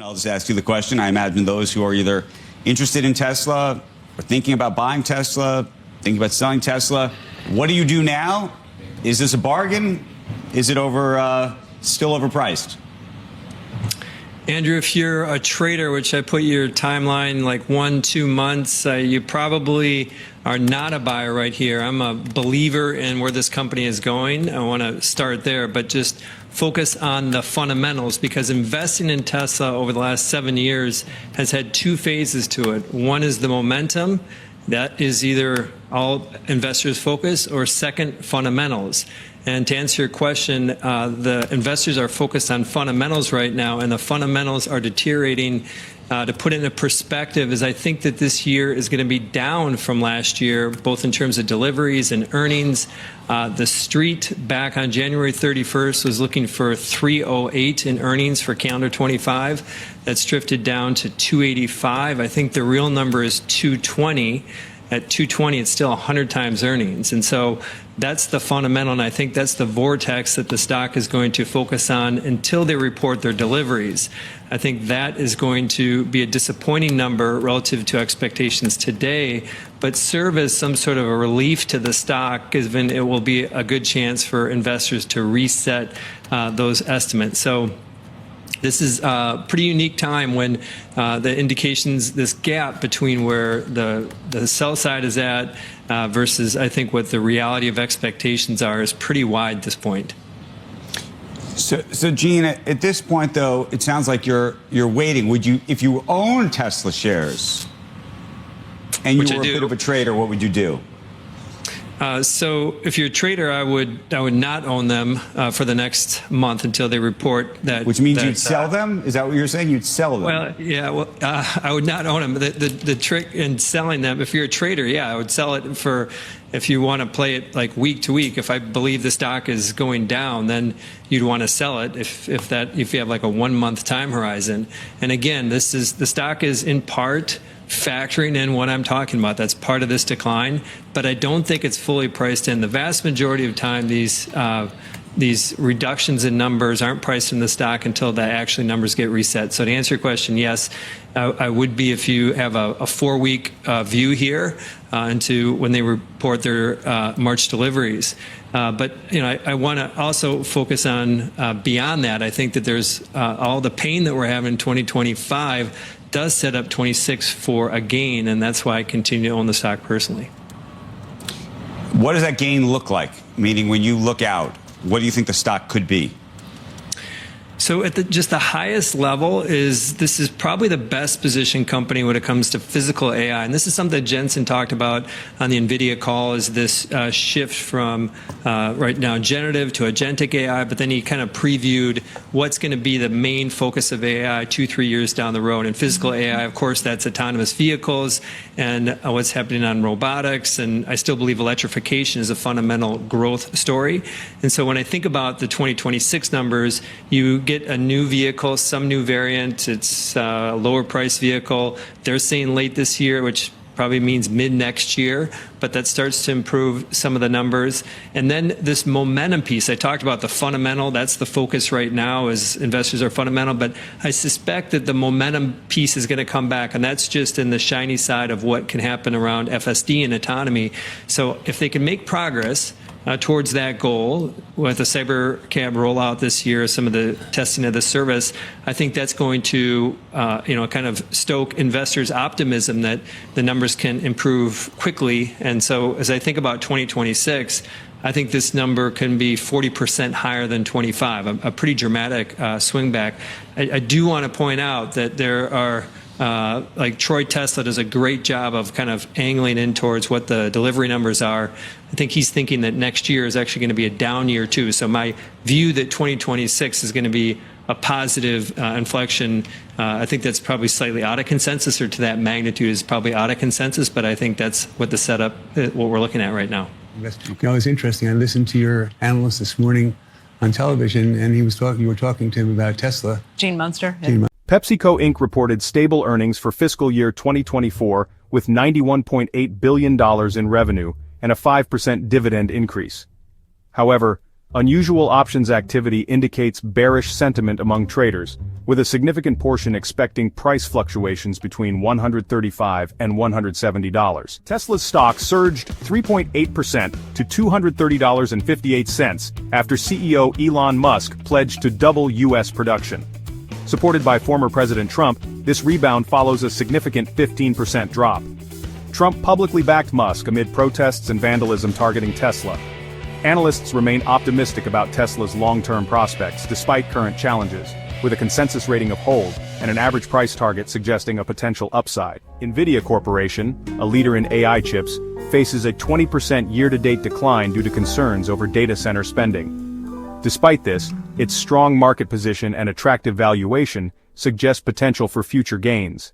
I'll just ask you the question. I imagine those who are either interested in Tesla or thinking about buying Tesla, thinking about selling Tesla. What do you do now? Is this a bargain? Is it still overpriced? Andrew, if you're a trader, which I put your timeline like 1-2 months, you probably are not a buyer right here. I'm a believer in where this company is going. I want to start there, but just focus on the fundamentals, because investing in Tesla over the last 7 years has had two phases to it. One is the momentum. That is either all investors focus, or second, fundamentals. And to answer your question, the investors are focused on fundamentals right now, and the fundamentals are deteriorating. To put it into perspective, is I think that this year is going to be down from last year, both in terms of deliveries and earnings. The street back on January 31st was looking for 308 in earnings for calendar 25. That's drifted down to 285. I think the real number is 220. At 220, it's still 100 times earnings. And so that's the fundamental, and I think that's the vortex that the stock is going to focus on until they report their deliveries. I think that is going to be a disappointing number relative to expectations today, but serve as some sort of a relief to the stock, given it will be a good chance for investors to reset those estimates. So this is a pretty unique time when the indications, this gap between where the sell side is at versus I think what the reality of expectations are is pretty wide at this point. So Gene, at this point though, it sounds like you're waiting. Would you, if you own Tesla shares and you were a bit of a trader, what would you do? So if you're a trader, I would not own them for the next month until they report that. Which means you'd sell them? Is that what you're saying? You'd sell them? Well, yeah. Well, I would not own them. The trick in selling them, if you're a trader, yeah, I would sell it for. If you want to play it like week to week, if I believe the stock is going down, then you'd want to sell it. If you have like a 1 month time horizon. And again, the stock is in part factoring in what I'm talking about. That's part of this decline, but I don't think it's fully priced in. The vast majority of time, these reductions in numbers aren't priced in the stock until the actual numbers get reset. So to answer your question, yes, I would be if you have a 4-week view here into when they report their March deliveries. But I want to also focus on beyond that. I think that there's all the pain that we're having in 2025 does set up 26 for a gain, and that's why I continue to own the stock personally. What does that gain look like? Meaning, when you look out, what do you think the stock could be? So at just the highest level, this is probably the best positioned company when it comes to physical AI. And this is something that Jensen talked about on the NVIDIA call, is this shift from right now generative to agentic AI, but then he kind of previewed what's going to be the main focus of AI 2-3 years down the road. And physical AI, of course, that's autonomous vehicles and what's happening on robotics. And I still believe electrification is a fundamental growth story. And so when I think about the 2026 numbers, you get a new vehicle, some new variant. It's a lower price vehicle. They're saying late this year, which probably means mid next year, but that starts to improve some of the numbers. And then this momentum piece, I talked about the fundamental, that's the focus right now, as investors are fundamental, but I suspect that the momentum piece is going to come back, and that's just in the shiny side of what can happen around FSD and autonomy. So if they can make progress towards that goal with the CyberCab rollout this year, some of the testing of the service, I think that's going to kind of stoke investors' optimism that the numbers can improve quickly. And so as I think about 2026, I think this number can be 40% higher than 25, a pretty dramatic swing back. I do want to point out that there are like Troy Tesla does a great job of kind of angling in towards what the delivery numbers are. I think he's thinking that next year is actually going to be a down year too. So my view that 2026 is going to be a positive inflection, I think that's probably slightly out of consensus, or to that magnitude is probably out of consensus, but I think that's what the setup, what we're looking at right now. It's interesting. I listened to your analyst this morning on television, and you were talking to him about Tesla. Gene Munster. PepsiCo Inc. reported stable earnings for fiscal year 2024 with $91.8 billion in revenue and a 5% dividend increase. However, Unusual options activity indicates bearish sentiment among traders, with a significant portion expecting price fluctuations between $135 and $170. Tesla's stock surged 3.8% to $230.58 after CEO Elon Musk pledged to double U.S. production. Supported by former President Trump, this rebound follows a significant 15% drop. Trump publicly backed Musk amid protests and vandalism targeting Tesla. Analysts remain optimistic about Tesla's long-term prospects despite current challenges, with a consensus rating of hold and an average price target suggesting a potential upside. Nvidia Corporation, a leader in AI chips, faces a 20% year-to-date decline due to concerns over data center spending. Despite this, its strong market position and attractive valuation suggest potential for future gains.